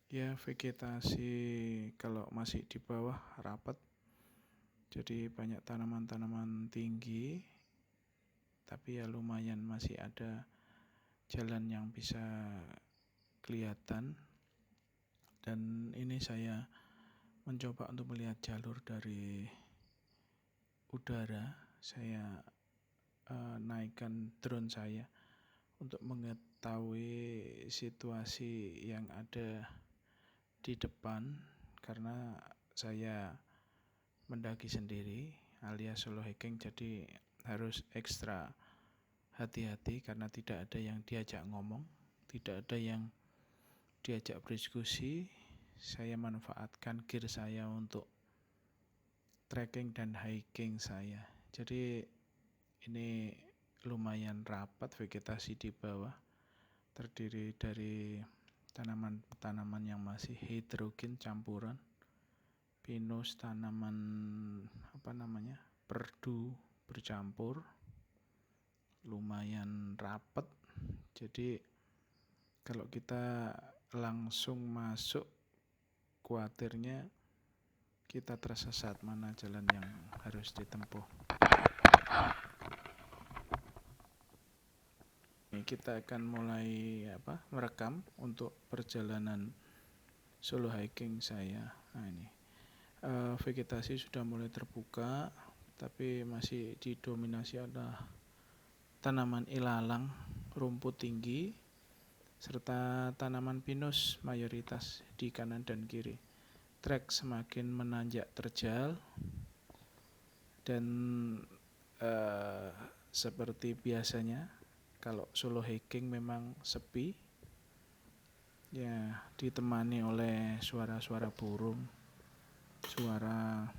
Ya, vegetasi kalau masih di bawah rapat, jadi banyak tanaman-tanaman tinggi, tapi ya lumayan masih ada jalan yang bisa kelihatan. Dan ini saya mencoba untuk melihat jalur dari udara. Saya naikkan drone saya untuk mengetahui situasi yang ada di depan, karena saya mendaki sendiri alias solo hiking, jadi harus ekstra hati-hati karena tidak ada yang diajak ngomong, tidak ada yang diajak berdiskusi. Saya manfaatkan gear saya untuk trekking dan hiking saya. Jadi ini lumayan rapat vegetasi di bawah, terdiri dari tanaman-tanaman yang masih heterogen campuran, pinus, tanaman perdu bercampur, lumayan rapat. Jadi kalau kita langsung masuk, khawatirnya kita tersesat mana jalan yang harus ditempuh. Ini kita akan mulai merekam untuk perjalanan solo hiking saya. Nah, ini vegetasi sudah mulai terbuka, tapi masih didominasi ada tanaman ilalang, rumput tinggi, serta tanaman pinus mayoritas di kanan dan kiri. Trek semakin menanjak terjal, dan seperti biasanya kalau solo hiking memang sepi, ya ditemani oleh suara-suara burung, suara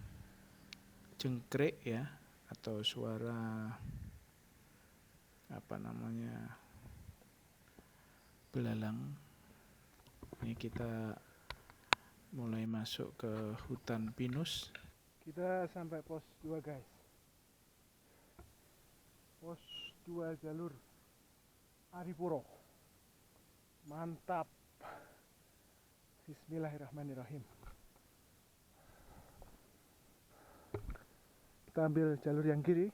jengkrik ya, atau suara belalang. Ini kita mulai masuk ke hutan pinus. Kita sampai pos 2 guys. Pos 2 jalur Aripuro. Mantap. Bismillahirrahmanirrahim. Kita ambil jalur yang kiri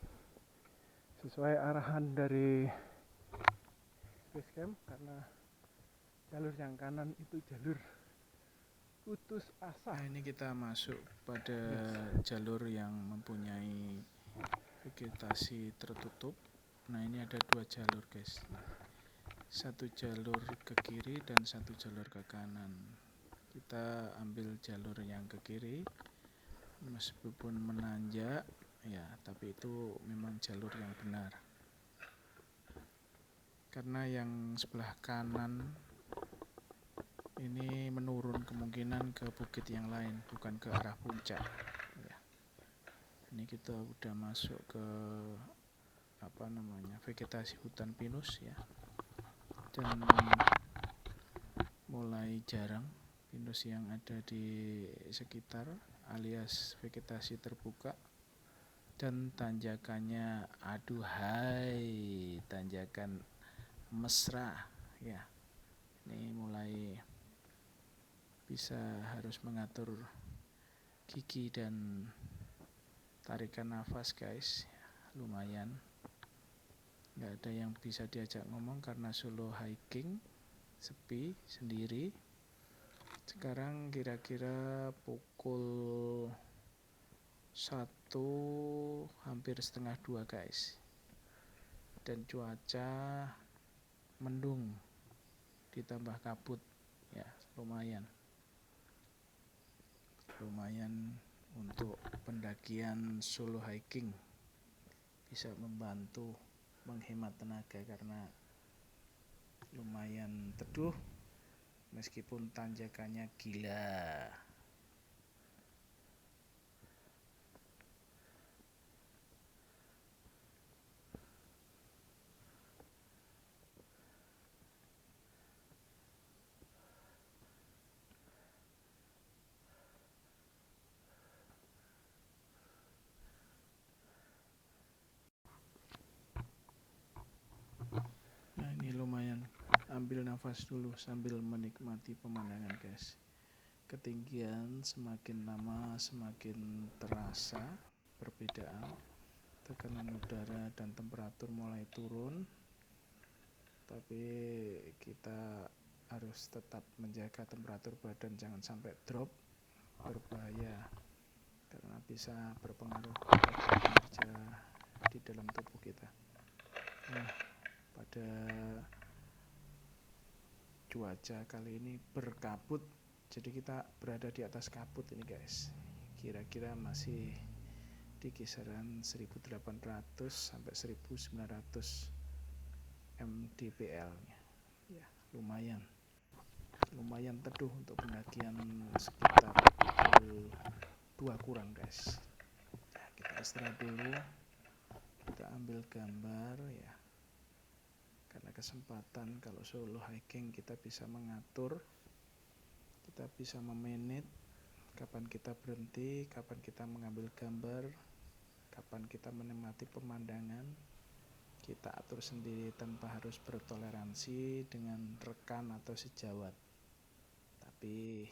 sesuai arahan dari base camp, karena jalur yang kanan itu jalur putus asa. Nah, ini kita masuk pada jalur yang mempunyai vegetasi tertutup. Nah, ini ada 2 jalur guys, satu jalur ke kiri dan satu jalur ke kanan. Kita ambil jalur yang ke kiri, meskipun menanjak ya, tapi itu memang jalur yang benar, karena yang sebelah kanan ini menurun kemungkinan ke bukit yang lain, bukan ke arah puncak ya. Ini kita udah masuk ke vegetasi hutan pinus ya, dan mulai jarang pinus yang ada di sekitar alias vegetasi terbuka. Dan tanjakannya aduhai, tanjakan mesra ya. Ini mulai bisa harus mengatur gigi dan tarikan nafas guys. Lumayan, gak ada yang bisa diajak ngomong karena solo hiking, sepi sendiri. Sekarang kira-kira pukul 1 hampir setengah 2 guys, dan cuaca mendung ditambah kabut ya, lumayan untuk pendakian solo hiking, bisa membantu menghemat tenaga karena lumayan teduh meskipun tanjakannya gila. ambil nafas dulu sambil menikmati pemandangan guys. Ketinggian semakin lama semakin terasa perbedaan, tekanan udara dan temperatur mulai turun, tapi kita harus tetap menjaga temperatur badan jangan sampai drop, berbahaya karena bisa berpengaruh pada kinerja di dalam tubuh kita. Nah, pada cuaca kali ini berkabut, jadi kita berada di atas kabut ini guys. Kira-kira masih di kisaran 1800 sampai 1900 mdpl nya. Ya, lumayan teduh untuk pendakian sekitar pukul 2 kurang guys. Nah, kita istirahat dulu, kita ambil gambar ya, karena kesempatan kalau solo hiking kita bisa mengatur, kita bisa memanage kapan kita berhenti, kapan kita mengambil gambar, kapan kita menikmati pemandangan. Kita atur sendiri tanpa harus bertoleransi dengan rekan atau sejawat. Tapi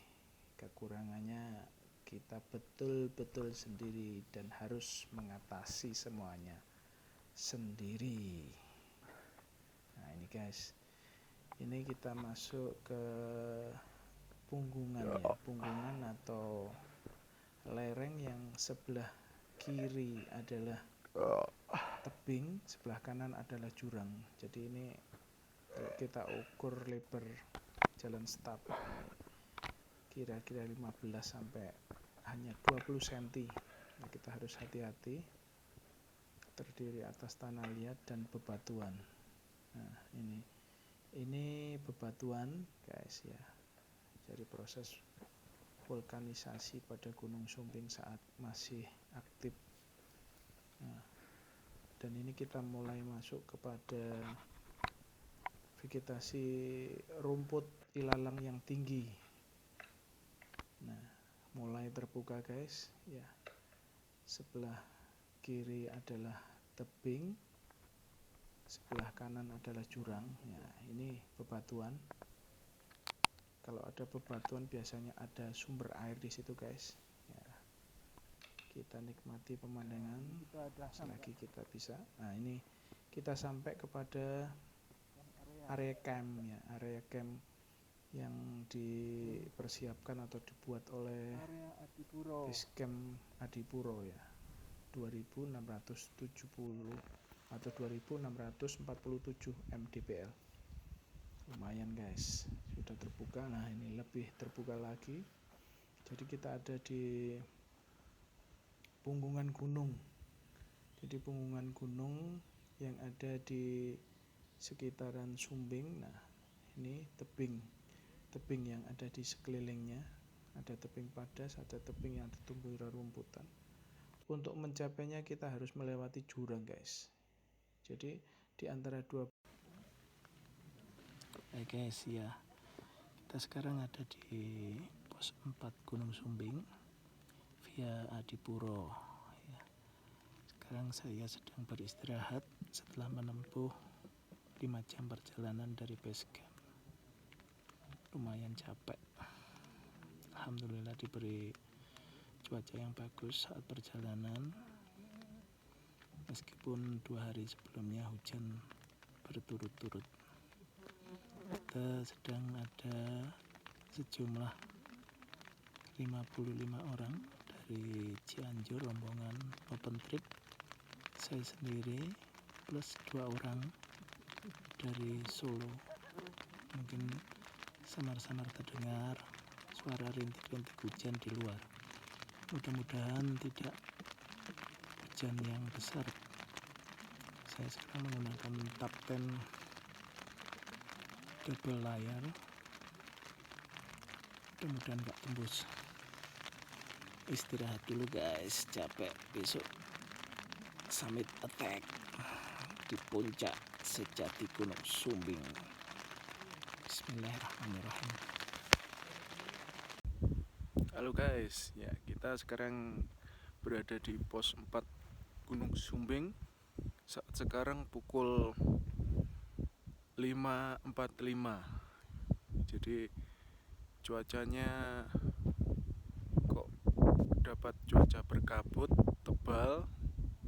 kekurangannya kita betul-betul sendiri dan harus mengatasi semuanya sendiri. Nah ini guys, ini kita masuk ke punggungan ya, punggungan atau lereng yang sebelah kiri adalah tebing, sebelah kanan adalah jurang. Jadi ini kalau kita ukur lebar jalan setapak kira-kira 15 sampai hanya 20 cm. Nah, kita harus hati-hati, terdiri atas tanah liat dan bebatuan. Nah ini bebatuan guys ya, dari proses vulkanisasi pada Gunung Sumbing saat masih aktif. Nah, dan ini kita mulai masuk kepada vegetasi rumput ilalang yang tinggi. Nah, mulai terbuka guys ya. Sebelah kiri adalah tebing, sebelah kanan adalah jurang. Ya, ini bebatuan. Kalau ada bebatuan biasanya ada sumber air di situ guys. Ya, kita nikmati pemandangan selagi kita bisa. Nah ini kita sampai kepada area camp ya, area camp yang dipersiapkan atau dibuat oleh base camp Adipuro ya, 2670 atau 2647 mdpl. Lumayan guys, sudah terbuka. Nah ini lebih terbuka lagi, jadi kita ada di punggungan gunung. Jadi punggungan gunung yang ada di sekitaran Sumbing. Nah ini tebing yang ada di sekelilingnya, ada tebing padas, ada tebing yang ditumbuhi rerumputan. Untuk mencapainya kita harus melewati jurang guys. Jadi di antara dua guys ya, kita sekarang ada di pos 4 Gunung Sumbing via Adipuro ya. Sekarang saya sedang beristirahat setelah menempuh 5 jam perjalanan dari base camp. Lumayan capek. Alhamdulillah diberi cuaca yang bagus saat perjalanan, meskipun 2 hari sebelumnya hujan berturut-turut. Kita sedang ada sejumlah 55 orang dari Cianjur rombongan open trip, saya sendiri plus 2 orang dari Solo. Mungkin samar-samar terdengar suara rintik-rintik hujan di luar. Mudah-mudahan tidak hujan yang besar. Saya sekarang menggunakan Tapten double layer, mudah-mudahan gak tembus. Istirahat dulu guys, capek. Besok summit attack di puncak sejati Gunung Sumbing. Bismillahirrahmanirrahim. Halo guys, ya kita sekarang berada di pos 4 Gunung Sumbing. Saat sekarang pukul 5:45. Jadi cuacanya kok dapat cuaca berkabut tebal,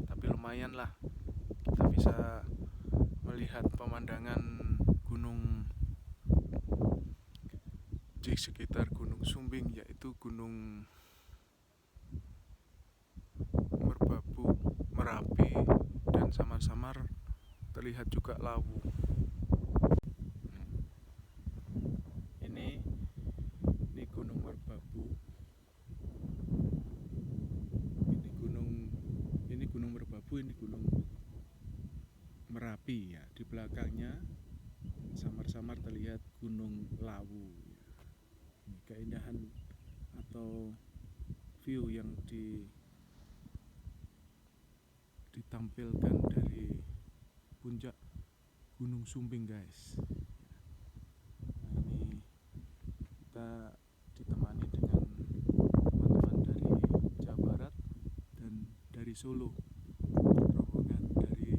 tapi lumayan lah, kita bisa melihat pemandangan gunung di sekitar Gunung Sumbing, yaitu Gunung Merbabu, Merapi, dan samar-samar terlihat juga Lawu. Ini Gunung Merbabu. Ini Gunung Merbabu, ini Gunung Merapi ya. Di belakangnya samar-samar terlihat Gunung Lawu. Ini keindahan atau view yang ditampilkan dari puncak Gunung Sumbing, guys. Nah, ini kita ditemani dengan teman-teman dari Jawa Barat dan dari Solo. Rombongan dari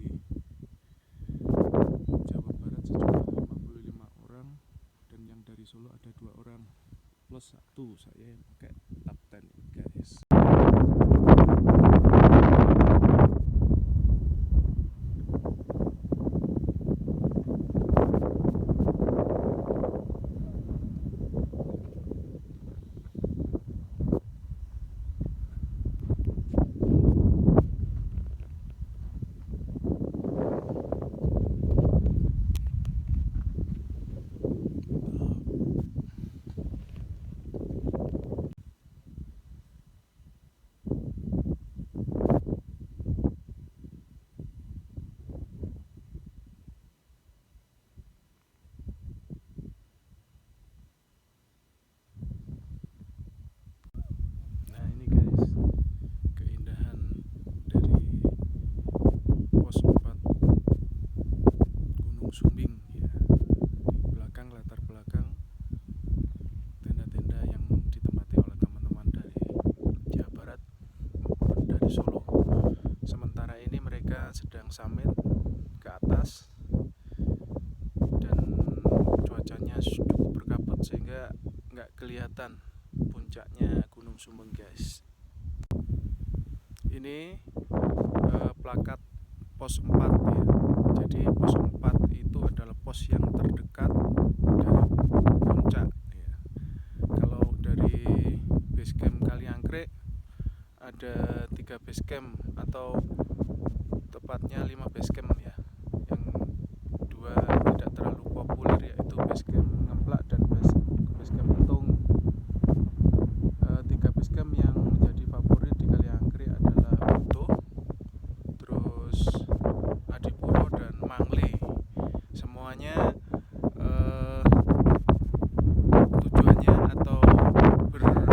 Jawa Barat sejumlah 55 orang, dan yang dari Solo ada 2 orang plus 1 saya yang pakai lapten, guys. Sumbing ya. Di belakang, latar belakang tenda-tenda yang ditempati oleh teman-teman dari Jawa Barat maupun dari Solo. Sementara ini mereka sedang summit ke atas dan cuacanya cukup berkabut sehingga nggak kelihatan puncaknya Gunung Sumbing, guys. Ini plakat pos 4 ya. Jadi pos 4 itu adalah pos yang terdekat dari puncak ya. Kalau dari base camp Kaliangkrek ada 3 base camp, atau tepatnya 5 base camp ya. Yang 2 tidak terlalu populer, yaitu base camp Ngemplak dan base camp Petung. 3 base camp yang menjadi favorit di Kaliangkrek adalah Butuh, terus Adipuro, dan Mangle. Semuanya tujuannya atau berakhir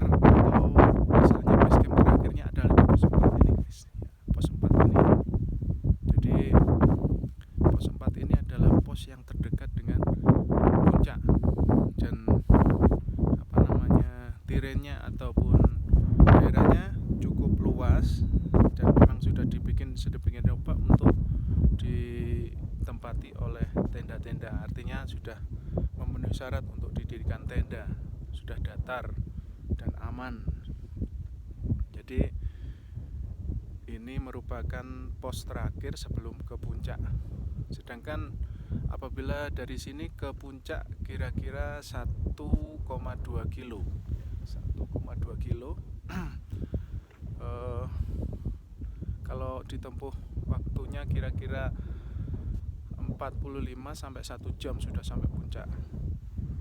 atau misalnya base camp terakhirnya adalah di pos 4 ini, guys. Pos 4 ini. Jadi pos 4 ini adalah pos yang terdekat dengan puncak, dan terrennya ataupun daerahnya cukup luas, dan memang sudah dibikin sedemikian rupa untuk ditempati oleh tenda-tenda. Artinya sudah memenuhi syarat untuk didirikan tenda, sudah datar dan aman. Jadi ini merupakan pos terakhir sebelum ke puncak. Sedangkan apabila dari sini ke puncak kira-kira 1,2 kilo. 1,2 kilo. Kalau ditempuh waktunya kira-kira 45 sampai 1 jam sudah sampai puncak.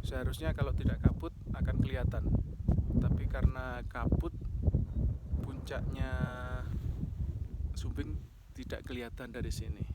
Seharusnya kalau tidak kabut akan kelihatan, tapi karena kabut, puncaknya Sumbing tidak kelihatan dari sini.